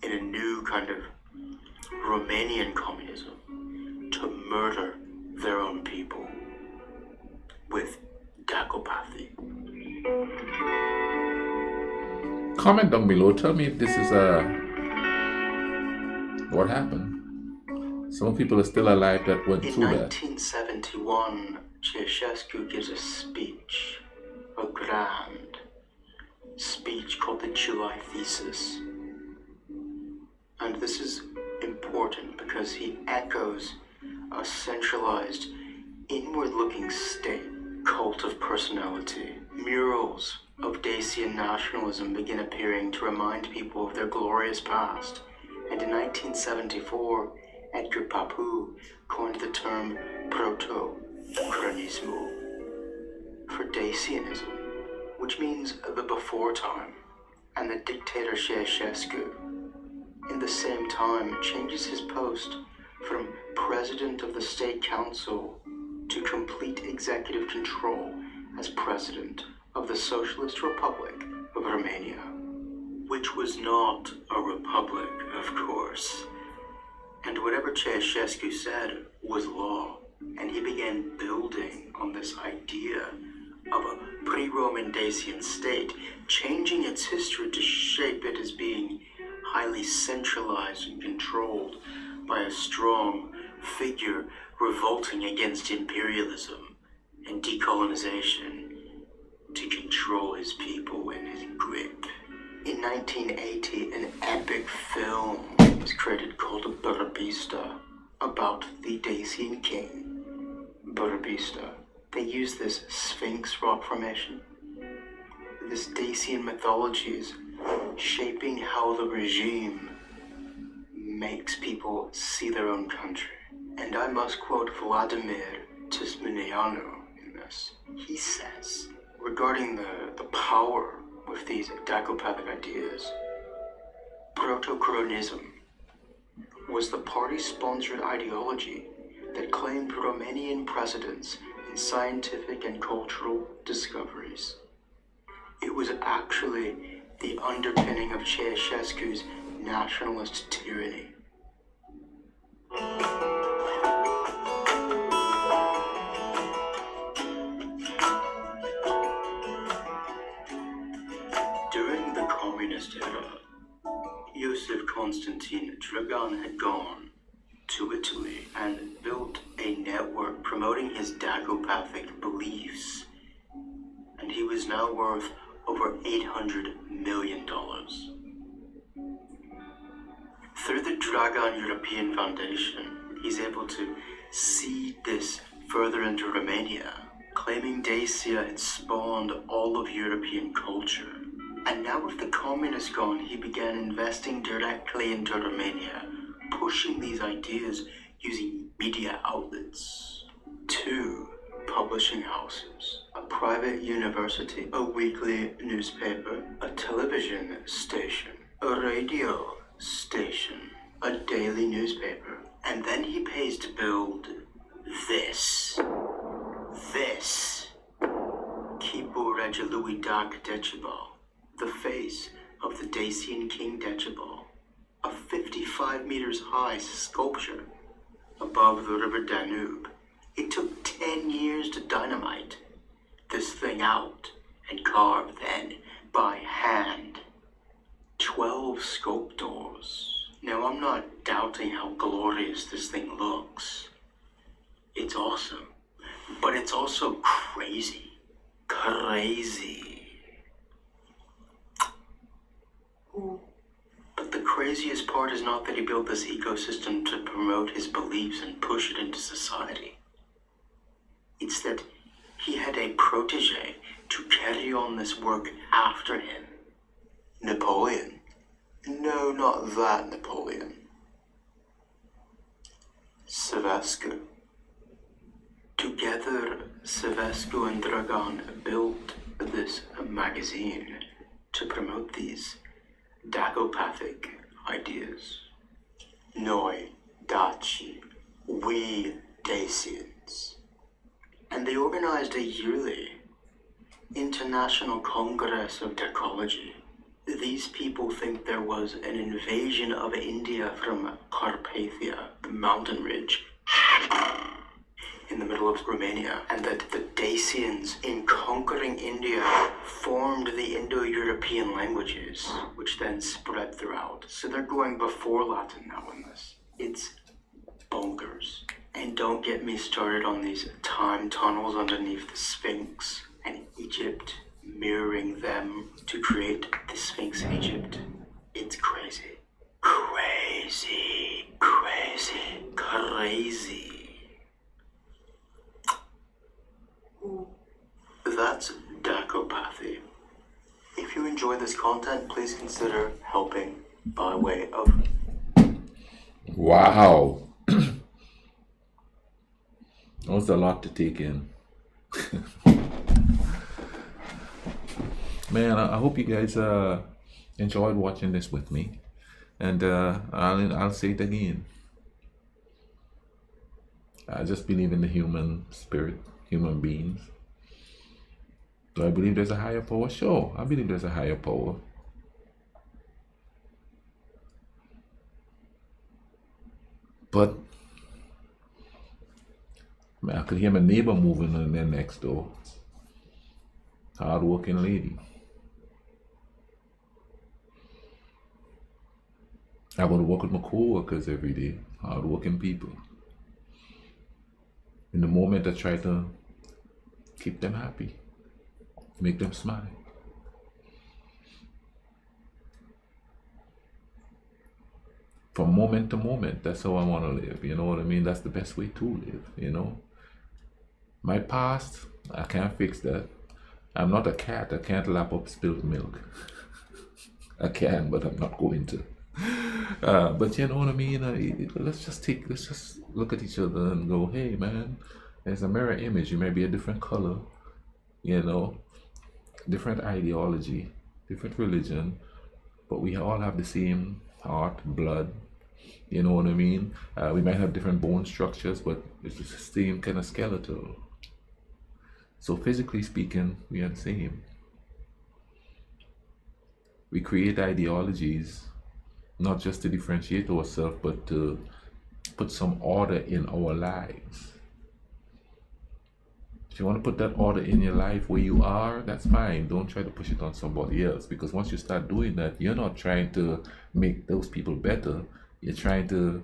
in a new kind of Romanian communism to murder their own people with Dacopathy. Comment down below. Tell me if this is what happened. Some people are still alive that went through that. In 1971, Ceausescu gives a speech, a grand speech called the July Thesis. And this is important because he echoes a centralized, inward-looking state cult of personality. Murals of Dacian nationalism begin appearing to remind people of their glorious past. And in 1974, Edgar Papu coined the term proto-Cronismo for Dacianism, which means the before time. And the dictator Ceausescu, in the same time, changes his post from president of the state council to complete executive control as president of the Socialist Republic of Romania, which was not a republic, of course. And whatever Ceausescu said was law, and he began building on this idea of a pre-Roman Dacian state, changing its history to shape it as being highly centralized and controlled by a strong figure revolting against imperialism and decolonization to control his people in his grip. In 1980, an epic film was created called Burebista about the Dacian king, Burebista. They use this Sphinx rock formation. This Dacian mythology is shaping how the regime makes people see their own country. And I must quote Vladimir Tisminianu in this. He says, regarding the power with these Dacopathic ideas, proto-Cronism was the party-sponsored ideology that claimed Romanian precedence in scientific and cultural discoveries. It was actually the underpinning of Ceausescu's nationalist tyranny. During the communist era, Joseph Constantine Dragan had gone to Italy and built a network promoting his Dacopathic beliefs, and he was now worth over $800 million. Through the Dragan European Foundation, he's able to seed this further into Romania, claiming Dacia had spawned all of European culture. And now with the communists gone, he began investing directly into Romania, pushing these ideas using media outlets. 2 publishing houses, a private university, a weekly newspaper, a television station, a radio station, a daily newspaper. And then he pays to build this. Kipo Regelui Dak Decibel, the face of the Dacian King Decibel, a 55 meters high sculpture above the river Danube. It took 10 years to dynamite this thing out and carve then by hand. 12 sculptors. Now I'm not doubting how glorious this thing looks. It's awesome, but it's also crazy. But the craziest part is not that he built this ecosystem to promote his beliefs and push it into society. It's that he had a protege to carry on this work after him. Napoleon. No, not that Napoleon. Savescu. Together, Savescu and Dragan built this magazine to promote these Dacopathic ideas. Noi Daci, we Dacians. And they organized a yearly International Congress of Dacology. These people think there was an invasion of India from Carpathia, the mountain ridge in the middle of Romania, and that the Dacians, in conquering India, formed the Indo-European languages, which then spread throughout. So they're going before Latin now in this. It's bonkers. And don't get me started on these time tunnels underneath the Sphinx and Egypt, mirroring them to create the Sphinx in Egypt. It's crazy. Crazy. That's Dacopathy. If you enjoy this content, please consider helping by way of... Wow. That was a lot to take in. Man, I hope you guys enjoyed watching this with me. And I'll say it again. I just believe in the human spirit, human beings. Do I believe there's a higher power? Sure, I believe there's a higher power. But man, I could hear my neighbor moving in there next door. Hard-working lady. I go to work with my co-workers every day. Hard-working people. In the moment, I try to keep them happy. Make them smile. From moment to moment, that's how I want to live. You know what I mean? That's the best way to live, you know? My past, I can't fix that. I'm not a cat. I can't lap up spilled milk. I can, but I'm not going to. But you know what I mean? Let's just look at each other and go, hey man, there's a mirror image. You may be a different color, you know, different ideology, different religion, but we all have the same heart, blood, You know what I mean? We might have different bone structures, but it's the same kind of skeletal. So physically speaking, we are the same. We create ideologies not just to differentiate ourselves, but to put some order in our lives. If you want to put that order in your life where you are, that's fine. Don't try to push it on somebody else, because once you start doing that, you're not trying to make those people better. You're trying to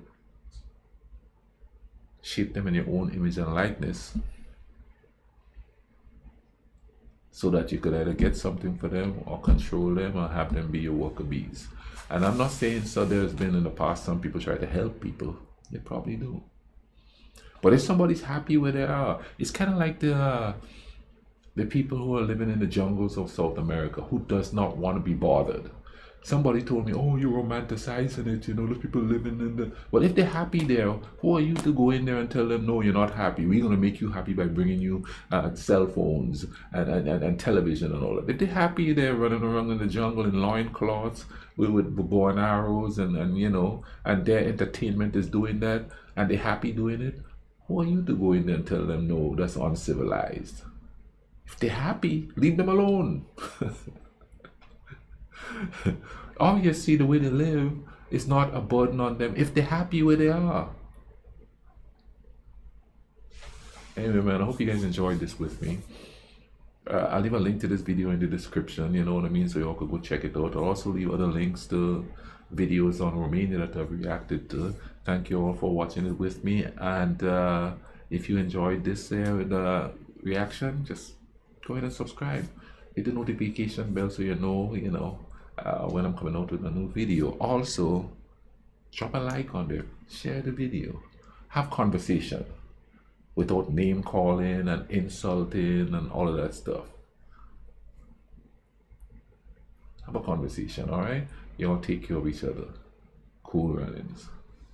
shape them in your own image and likeness, so that you could either get something for them or control them or have them be your worker bees. And I'm not saying, so there's been in the past some people try to help people. They probably do. But if somebody's happy where they are, it's kind of like the people who are living in the jungles of South America who does not want to be bothered. Somebody told me, oh, you're romanticizing it, you know, those people living in the... Well, if they're happy there, who are you to go in there and tell them, no, you're not happy? We're going to make you happy by bringing you cell phones and television and all that. If they're happy there running around in the jungle in loincloths with bow and arrows and, you know, and their entertainment is doing that, and they're happy doing it, who are you to go in there and tell them, no, that's uncivilized? If they're happy, leave them alone. Obviously, the way they live is not a burden on them if they're happy where they are. Anyway, man, I hope you guys enjoyed this with me. I'll leave a link to this video in the description, you know what I mean, so you all could go check it out. I'll also leave other links to videos on Romania that I've reacted to. Thank you all for watching it with me, and if you enjoyed this reaction, just go ahead and subscribe. Hit the notification bell so you know, when I'm coming out with a new video. Also, drop a like on there, share the video, have conversation without name calling and insulting and all of that stuff. Have a conversation, all right? You all take care of each other. Cool runnings.